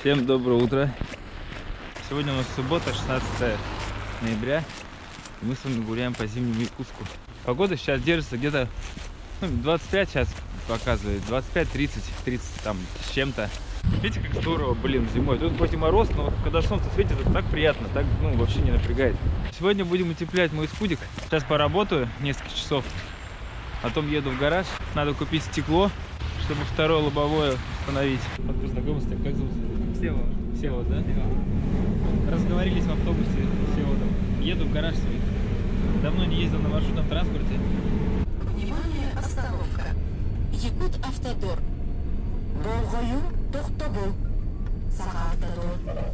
Всем доброе утро. Сегодня у нас суббота, 16 ноября. И мы с вами гуляем по зимнему Якутску. Погода сейчас держится где-то 25 сейчас показывает, 25-30, 30 там с чем-то. Видите, как здорово, блин, зимой. Тут хоть и мороз, но когда солнце светит, это так приятно, так, вообще не напрягает. Сегодня будем утеплять мой скудик. Сейчас поработаю несколько часов, потом еду в гараж. Надо купить стекло, чтобы второе лобовое установить. Вот познакомился, как зовут? Всеволод, да? Разговорились в автобусе с Всеволодом. Еду в гараж свой. Давно не ездил на маршрутном транспорте. Внимание, остановка. Якут Автодор. Болгою Тохтобол. Саха Автодор.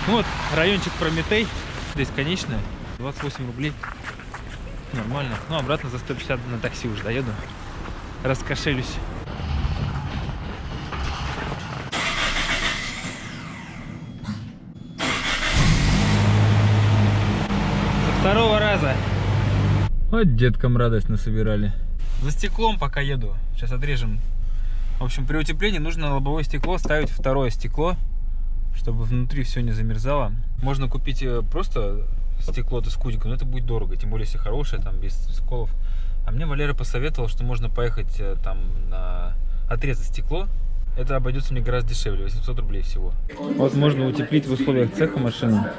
Вот райончик Прометей. Здесь конечная. 28 рублей. Нормально. Ну, обратно за 150 на такси уже доеду. Раскошелюсь. Второго раза. Вот деткам радость насобирали. За стеклом пока еду. Сейчас отрежем. В общем, при утеплении нужно на лобовое стекло ставить второе стекло, чтобы внутри все не замерзало. Можно купить просто стекло-то с кудиком, но это будет дорого. Тем более, если хорошее, там, без сколов. А мне Валера посоветовал, что можно поехать там на отрезать стекло. Это обойдется мне гораздо дешевле, 800 рублей всего. Вот можно утеплить в условиях цеха машины.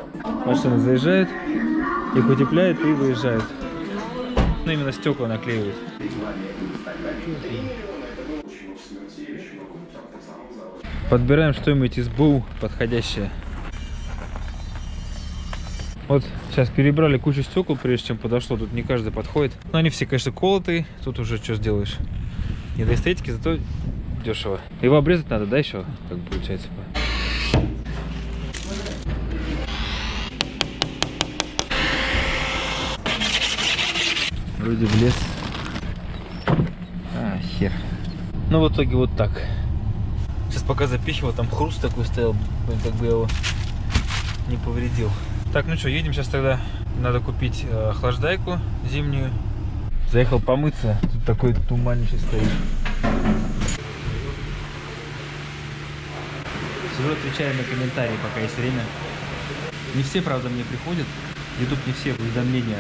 Машина заезжает, их утепляет и выезжает. Ну, именно стекла наклеивают. Подбираем что-нибудь из БУ подходящее. Вот сейчас перебрали кучу стекол, прежде чем подошло. Тут не каждый подходит. Но они все, конечно, колотые. Тут уже что сделаешь. Не до эстетики, зато дешево. Его обрезать надо, да, еще? Как получается. Вроде влез. А, хер. Ну, в итоге вот так. Сейчас пока запихивал, там хруст такой стоял. Как бы я его не повредил. Так, ну что, едем сейчас тогда. Надо купить охлаждайку зимнюю. Заехал помыться. Тут такой туманище стоит. Сижу, отвечаю на комментарии, пока есть время. Не все, правда, мне приходят. YouTube не все уведомления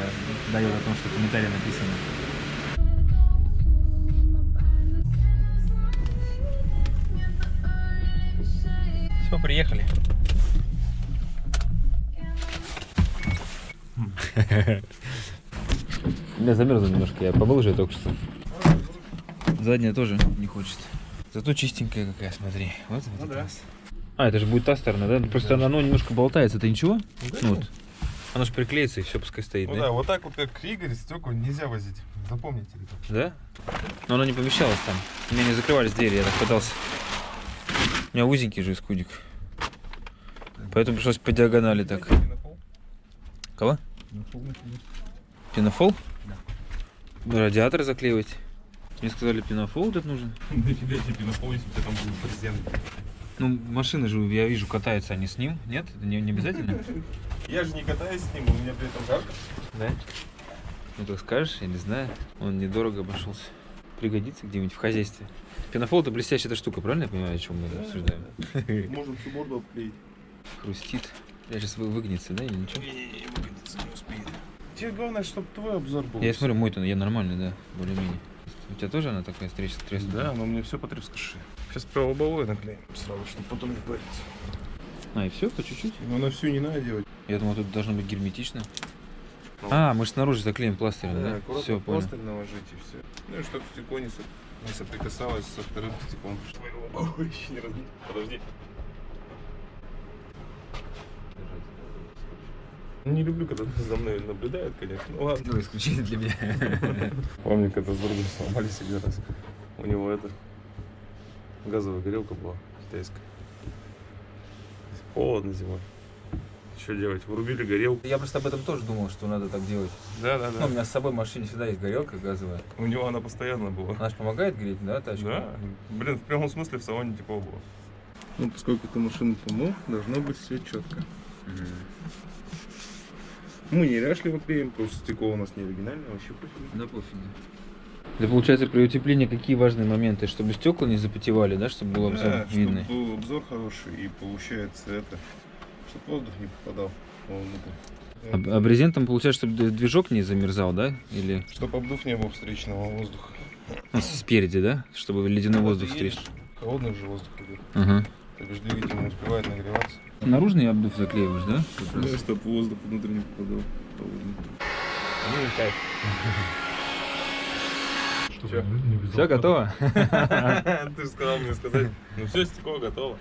дает о том, что комментарии написаны. Все, приехали. Я замерзла немножко, я помыл уже только что. Задняя тоже не хочет. Зато чистенькая какая, смотри. Вот ну, да. А, это же будет та сторона, да? Просто оно немножко болтается, это ничего? Да, ну, вот. Оно же приклеится и все, пускай стоит, ну, да? Да, вот так вот, как Игорь, стекла нельзя возить. Запомните это. Да? Но оно не помещалось там. У меня не закрывались двери, я так пытался. У меня узенький же скудик. Поэтому пришлось по диагонали так. Пенофол? Кого? Пенофол? Да. Радиатор заклеивать. Мне сказали, пенофол тут нужен. Нафига тебе пенофол, если у тебя там будет брезент? Ну, машины же, я вижу, катаются они с ним. Нет? Это не обязательно? Я же не катаюсь с ним, у меня при этом жарко. Да? Ну, как скажешь, я не знаю. Он недорого обошелся. Пригодится где-нибудь в хозяйстве. Пенофол — это блестящая эта штука, правильно я понимаю, о чем мы обсуждаем? Можно всю морду обклеить. Хрустит. Я сейчас выгнется, да, или ничего? Не выгнется, не успеет. Тебе главное, чтобы твой обзор был. Я смотрю, мой-то, я нормальный, да, более-менее. У тебя тоже она такая трещина? Да, но у меня все потрескавшее. Сейчас про лобовое наклеим сразу, чтобы потом не париться. А, и все, по чуть-чуть? Но на всю не надо делать. Я думал, тут должно быть герметично. А, мы же снаружи заклеим пластырем, да? Все, понял. Пластырь наложить и все. Ну и чтобы стекло не соприкасалось со вторым стеклом. Ой, еще не разбить. Подожди. Не люблю, когда за мной наблюдают, конечно. Ну ладно. Ну, исключение для меня. Помню, когда с другом сломались один раз. У него это газовая горелка была китайская. Холодно зимой. Что делать? Врубили горелку. Я просто об этом тоже думал, что надо так делать. Да. Ну, у меня с собой в машине всегда есть горелка газовая. У него она постоянно была. Она же помогает греть, да, тачку? Да. Блин, в прямом смысле в салоне тепло было. Ну, поскольку ты машину помыл, должно быть все четко. Мы не ряшливо клеим, потому что стекло у нас не оригинальное, вообще пофиг. Да пофиг. Это получается при утеплении какие важные моменты? Чтобы стекла не запотевали, да? Чтобы был обзор Да, видный. чтобы был обзор хороший и получается это, чтобы воздух не попадал вовнутрь. А брезентом получается, чтобы движок не замерзал, да? Или Чтобы обдув не было встречного воздуха. ну, спереди, да? Чтобы ледяной воздух Ты едешь, встречный. холодный же воздух идет. Ага. То бишь двигатель не успевает нагреваться. Наружный обдув заклеиваешь, да? Как раз? Да, чтобы воздух внутрь не попадал. Холодный. Все готово? Ты же сказал мне сказать. Ну все, стекло готово.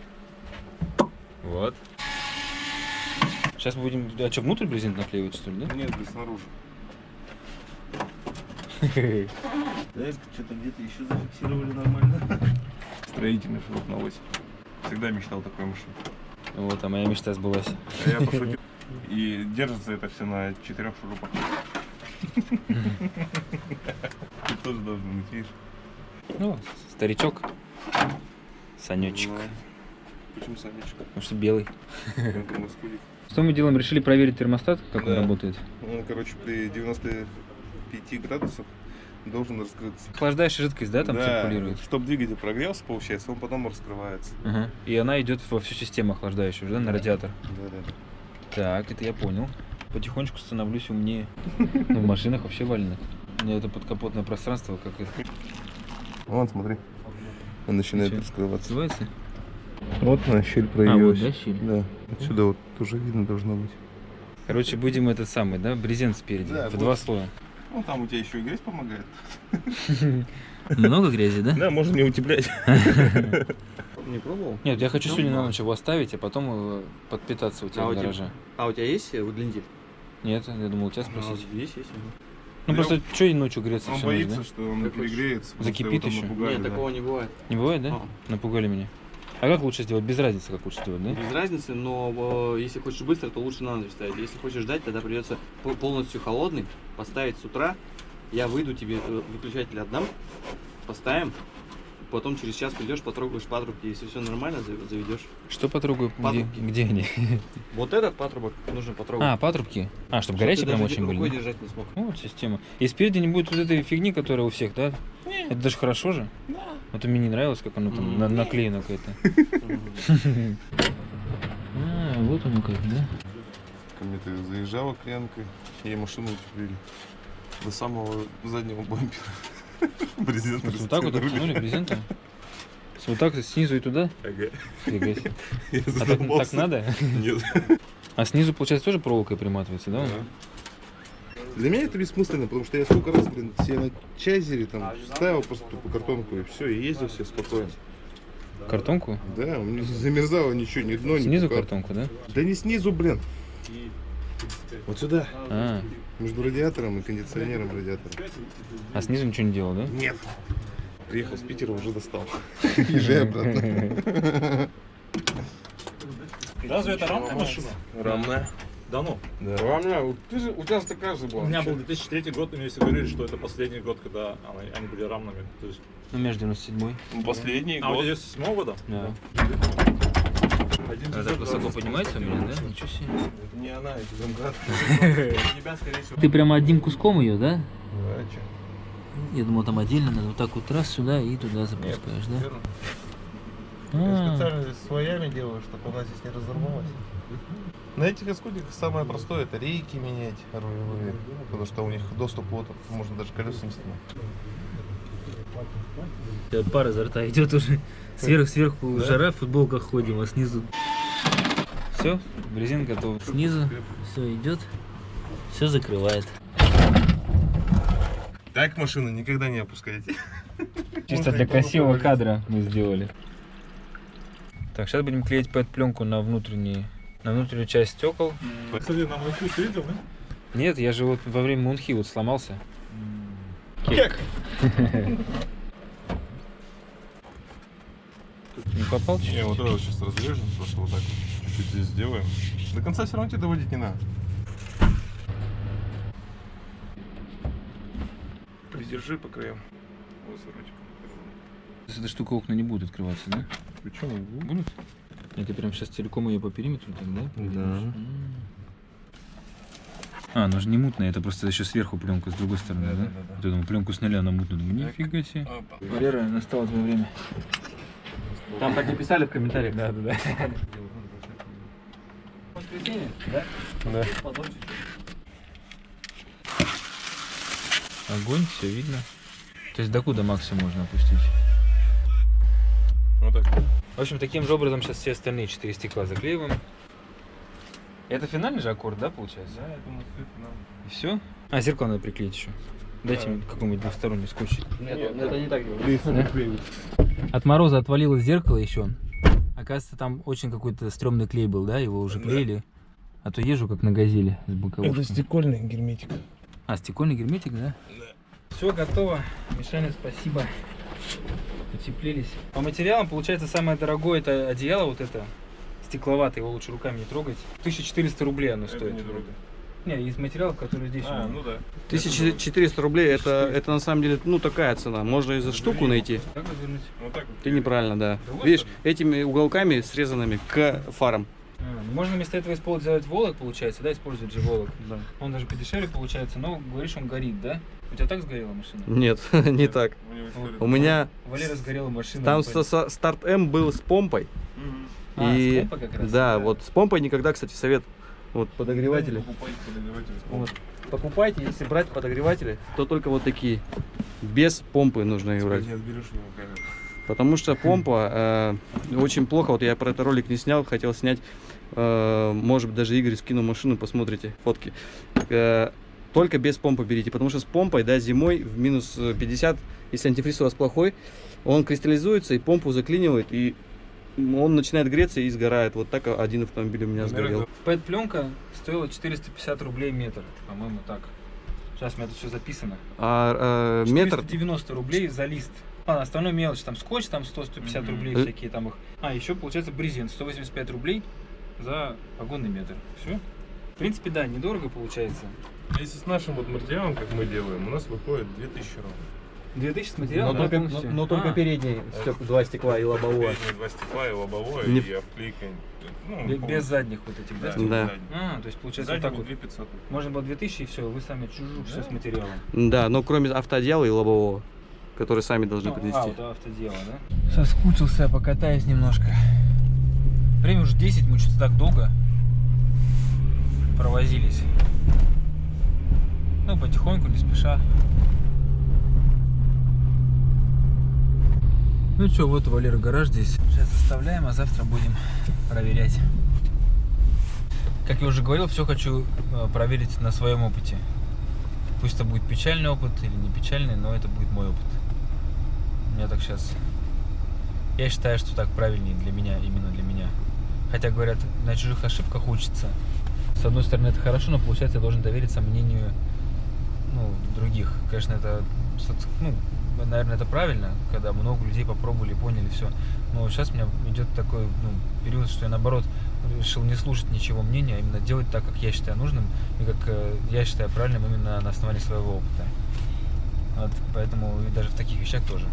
Вот. Сейчас мы будем... А что, внутрь брезент наклеивать, что ли, да? Нет, да снаружи. Знаешь, что-то где-то еще зафиксировали нормально. Строительный шуруп на 8. Всегда мечтал такой машине. Вот, а моя мечта сбылась. А я пошутил. И держится это все на 4 шурупах. Ты тоже должен быть, видишь? Ну, старичок. Санечек. Почему самечка? Потому что белый. Я думаю, скулик. Что мы делаем? Решили проверить термостат, как он Да. работает. Он, короче, при 95 градусах должен раскрыться. Охлаждающая жидкость, да, там циркулирует? Чтобы двигатель прогрелся, получается, он потом раскрывается. Ага. И она идет во всю систему охлаждающую, да, на радиатор. Да. Так, это я понял. Потихонечку становлюсь умнее. Ну, в машинах вообще валенок. У меня это подкапотное пространство, как это Вон, смотри. Он начинает Чё? раскрываться. называется? Вот она, щель А, проявилась. вот, да, щель? Да. Отсюда вот тоже видно должно быть. Короче, будем этот самый, да, брезент спереди, Да, в будет. 2 слоя. Ну, там у тебя еще и грязь помогает. Много грязи, да? Да, можно не утеплять. Не пробовал? Нет, я хочу сегодня на ночь его оставить, а потом подпитаться у тебя А в у тебя- гараже. А у тебя есть удлинитель? Нет, я думал у тебя спросить. Есть. Ну просто что и ночью греться Он всю ночь, боится, да? что он Как хочешь. перегреется. потому что Закипит его там еще? напугали, Нет, да. такого не бывает. Не бывает, да? А. Напугали меня. А как лучше сделать? Без разницы, как лучше сделать, да? Без разницы, но если хочешь быстро, то лучше на ночь ставить. Если хочешь ждать, тогда придется полностью холодный поставить с утра. Я выйду, тебе выключатель отдам, поставим. Потом через час придешь, потрогаешь патрубки. Если все нормально, заведешь. Что потрогаю? Где, Патрубки. где они? Вот этот патрубок нужно потрогать. А, патрубки. А, чтобы Чтоб горячие ты прям даже очень были. рукой да? держать не смог. Ну, вот система. И спереди не будет вот этой фигни, которая у всех, да? Это даже хорошо же. Вот мне не нравилось, как оно там наклеено какое-то. А, вот оно как, да? Ко мне ты заезжала клиенткой, ей машину утеплили. До самого заднего бампера. Брезент Вот так вот растянули. оттянули брезентом. Вот так снизу и туда? Ага. Фига себе. Я А так, так задумался. надо? Нет. А снизу, получается, тоже проволокой приматывается, да? Для меня это бессмысленно, потому что я сколько раз, себе на чайзере там ставил просто тупо картонку и все, и ездил себе спокойно. Картонку? Да, у меня не замерзало ничего, ни дно, ни Снизу пука. картонку, да? Да не снизу, блин. Вот сюда. А, Между радиатором и кондиционером радиатора. а снизу ничего не делал, да? Нет. Приехал с Питера, уже достал. Езжай обратно. Разве это рамная машина? Рамная. Да ну. Да. У тебя же такая же была. У меня был 2003 год, и мне все говорили, что это последний год, когда они были рамными. То есть, Ну, между 97-й. Последний а у год. тебя 97 года? Да. А так высоко поднимается у меня, да? Ничего себе. Это не она, это Замград. Тебя, скорее всего. Ты прямо одним куском ее, да? А чё? Я думал, там отдельно надо вот так вот раз сюда и туда запускаешь, да? Верно. Я А, специально слоями делаю, чтобы она здесь не разорвалась. На этих эскутиках самое простое — это рейки менять рулевые, потому что у них доступ вот, можно даже колеса не снимать. пар изо рта идет уже. Сверху жара, в футболках ходим, а снизу... Все, брезент готов. Снизу все идет, все закрывает. Так машину никогда не опускайте. Чисто для красивого кадра мы сделали. Так, сейчас будем клеить пэт-пленку на внутреннюю часть стекол. Кстати, на мойку ты видел, да? Нет, я же вот во время мунхи вот сломался. Кек. Не попал чуть-чуть? Не, вот это вот сейчас разрежем, просто вот так вот чуть-чуть здесь сделаем. До конца все равно тебе доводить не надо. Придержи по краям. Вот с ручкой. Эта штука окна не будет открываться, да? Почему? Будут? Это прям сейчас целиком ее по периметру так, да? Да. А, она же не мутная, это просто еще сверху пленка с другой стороны, да? Да. Вот я думал, пленку сняли, она мутная. Думаю, нифига себе. Валера, настало твое время. Там так и писали в комментариях. Да. Воскресенье, да? Да. Огонь, все видно. То есть докуда максимум можно опустить? Вот так. В общем, таким же образом сейчас все остальные 4 стекла заклеиваем. Это финальный же аккорд, да, получается? Да, я думаю, все это надо. И все? А, зеркало надо приклеить еще. Дайте мне какой-нибудь двухсторонний скотч. Нет, это не так делается. От мороза отвалилось зеркало еще. Оказывается, там очень какой-то стрёмный клей был, да? Его уже клеили. А то езжу как на газели с боковушками. Это стекольный герметик. А, стекольный герметик, да? Да. Все готово. Мишаня, спасибо. Утеплились. По материалам, получается, самое дорогое это одеяло вот это. Стекловатое, его лучше руками не трогать. 1400 рублей оно стоит. недорого. Не, из материалов, которые здесь. А, ну да. 1400 рублей, это на самом деле, ну, такая цена. Можно и за штуку найти. Как развернуть? Вот так вот. Ты неправильно, да. Другой Видишь, стороны? этими уголками срезанными к фарам. Ну, можно вместо этого использовать волок, получается, да, использовать же волок. Да. Он даже подешевле получается, но говоришь, он горит, да? У тебя так сгорела машина? Нет, не так. У него история. У меня У Валеры сгорела машина. там он понял. старт М был с помпой. А, И с помпой как раз, да, вот с помпой никогда, кстати, совет. Вот подогреватели. Покупайте подогреватели с Вот. помпой. Покупайте, если брать подогреватели, то только вот такие. Без помпы нужно их брать. Не отберешь у него камеру. Потому что помпа очень плохо. Вот я про это ролик не снял, хотел снять. Может быть, даже Игорь скинул машину, посмотрите фотки. Только без помпы берите, потому что с помпой, да, зимой в минус 50, если антифриз у вас плохой, он кристаллизуется и помпу заклинивает, и он начинает греться и сгорает. Вот так один автомобиль у меня сгорел. ПЭТ-пленка стоила 450 рублей метр, по-моему, так. Сейчас у меня тут все записано. А метр 490 рублей за лист. А, остальное мелочь, там скотч, там 100-150 рублей всякие там их. А, еще получается брезент, 185 рублей за вагонный метр. Все. В принципе, да, недорого получается. Если с нашим вот материалом, как мы делаем, у нас выходит 2000 рублей. 2000 с материалом, да, полностью? только А, передние два стекла и лобовое. Передние два стекла и лобовое, Не- и обклейка. Ну, без полностью. задних вот этих, да? Да. стекол? Да. А, то есть получается вот так вот. 2500. Можно было 2000 и все, вы сами чужую все с материалом. Да, но кроме автодела и лобового, которые сами должны Ну, принести. вот автодело, да? Соскучился, покатаюсь немножко. Время уже 10, мы что-то так долго провозились. Ну, потихоньку, не спеша. Ну что, вот Валера гараж здесь. Сейчас оставляем, а завтра будем проверять. Как я уже говорил, все хочу проверить на своем опыте. Пусть это будет печальный опыт или не печальный, но это будет мой опыт. У меня так сейчас... Я считаю, что так правильнее для меня, именно для меня. Хотя, говорят, на чужих ошибках учатся. С одной стороны, это хорошо, но получается, я должен довериться мнению, ну, других. Конечно, это, ну, наверное, это правильно, когда много людей попробовали, поняли все. Но сейчас у меня идет такой, ну, период, что я, наоборот, решил не слушать ничего мнения, а именно делать так, как я считаю нужным и как я считаю правильным именно на основании своего опыта. Вот, поэтому и даже в таких вещах тоже,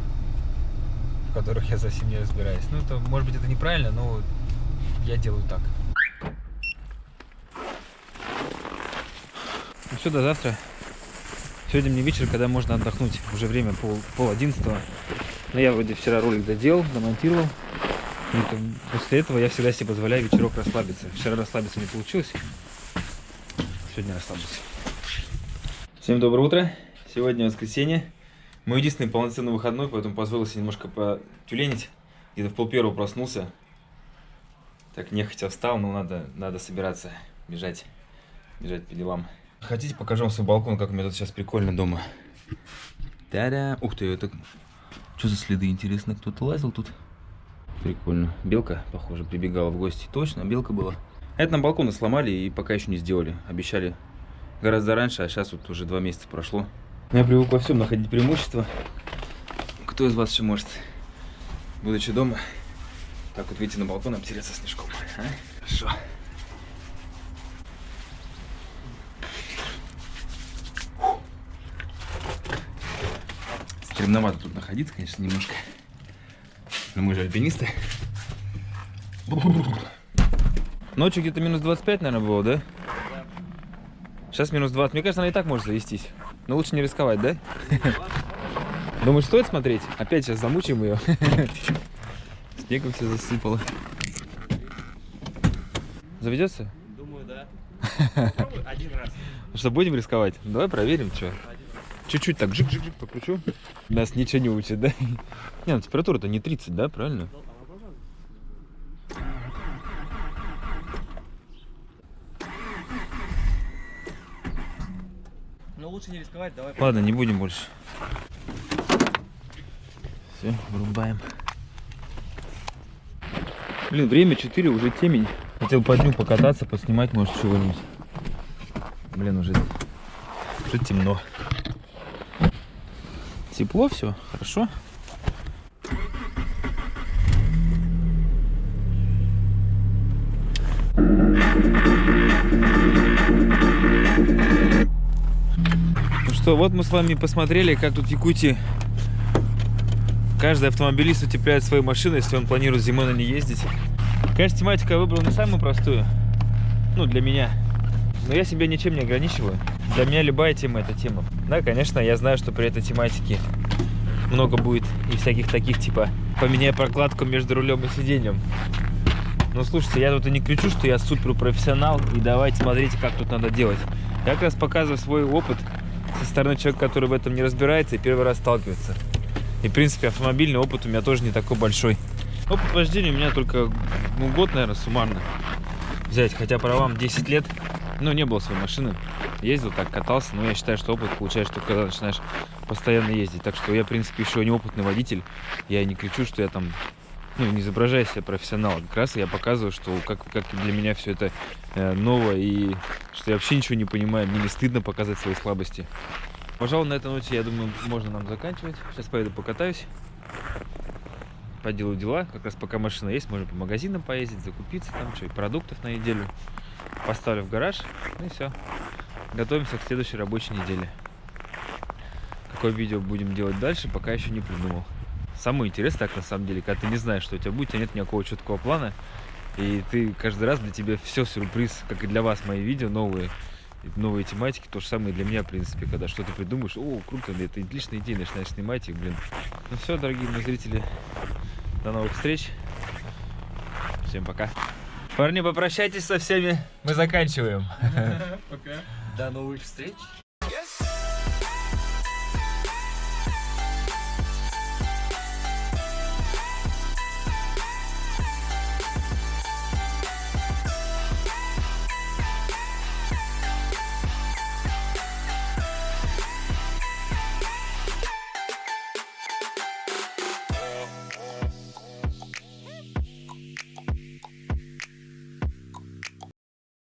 в которых я совсем не разбираюсь. Ну, это, может быть, это неправильно, но я делаю так. Ну все, до завтра. Сегодня мне вечер, когда можно отдохнуть. Уже время пол 11. Но я вроде вчера ролик доделал, домонтировал. И после этого я всегда себе позволяю вечерок расслабиться. Вчера расслабиться не получилось. Сегодня расслаблюсь. Всем доброе утро. Сегодня воскресенье. Мой единственный полноценный выходной, поэтому позволил себе немножко потюленить. Где-то в 12:30 проснулся. Так нехотя встал, но надо собираться, бежать по делам. Хотите, покажу вам свой балкон, как у меня тут сейчас прикольно дома. Та-да! Ух ты, это... Что за следы, интересно, кто-то лазил тут? Прикольно. Белка, похоже, прибегала в гости. Точно, белка была. Это нам балконы сломали и пока еще не сделали. Обещали гораздо раньше, а сейчас вот уже 2 месяца прошло. Я привык во всем находить преимущество. Кто из вас еще может, будучи дома, так вот выйти на балкон и обтереться снежком? А? Хорошо. Стремновато тут находиться, конечно, немножко. Но мы же альпинисты. Ночью где-то минус 25, наверное, было, да? Сейчас минус 20. Мне кажется, она и так может завестись. Но лучше не рисковать, да? Думаешь, стоит смотреть? Опять сейчас замучаем ее. Снегом все засыпало. Заведется? Думаю, да. Попробуй один раз. Что, будем рисковать? Давай проверим, что. Чуть-чуть так жик-жик-жик покручу. Нас ничего не учат, да? Не, ну температура-то не 30, да, правильно? Но лучше не рисковать, давай. Ладно, не будем больше. Все, врубаем. Блин, время 4, уже темень. Хотел по дню покататься, поснимать, может, чего-нибудь. Блин, уже темно. Тепло все, хорошо. Ну что, вот мы с вами посмотрели, как тут в Якутии каждый автомобилист утепляет свою машину, если он планирует зимой на ней ездить. Конечно, тематику я выбрал не самую простую, ну, для меня. Но я себя ничем не ограничиваю. Для меня любая тема — это тема. Да, конечно, я знаю, что при этой тематике много будет и всяких таких, типа, поменяй прокладку между рулем и сиденьем. Но слушайте, я тут и не кричу, что я суперпрофессионал, и давайте смотрите, как тут надо делать. Я как раз показываю свой опыт со стороны человека, который в этом не разбирается и первый раз сталкивается. И, в принципе, автомобильный опыт у меня тоже не такой большой. Опыт вождения у меня только, ну, год, наверное, суммарно взять. Хотя правам 10 лет, ну, не было своей машины. Ездил так, катался, но я считаю, что опыт получаешь только когда начинаешь постоянно ездить. Так что я, в принципе, еще не опытный водитель. Я не кричу, что я там, ну, не изображаю себя профессионала. Как раз я показываю, что как для меня все это ново, и что я вообще ничего не понимаю. Мне не стыдно показать свои слабости. Пожалуй, на этой ноте, я думаю, можно нам заканчивать. Сейчас поеду покатаюсь, поделаю дела. Как раз пока машина есть, можно по магазинам поездить, закупиться там, что и продуктов на неделю. Поставлю в гараж, ну и все. Готовимся к следующей рабочей неделе. Какое видео будем делать дальше, пока еще не придумал. Самое интересное, так на самом деле, когда ты не знаешь, что у тебя будет, у тебя нет никакого четкого плана. И ты каждый раз, для тебя все сюрприз, как и для вас мои видео новые тематики, то же самое и для меня, в принципе, когда что-то придумаешь, о, круто, это отличная идея, начинаешь снимать их, блин. Ну все, дорогие мои зрители, до новых встреч. Всем пока. Парни, попрощайтесь со всеми, мы заканчиваем. До новых встреч.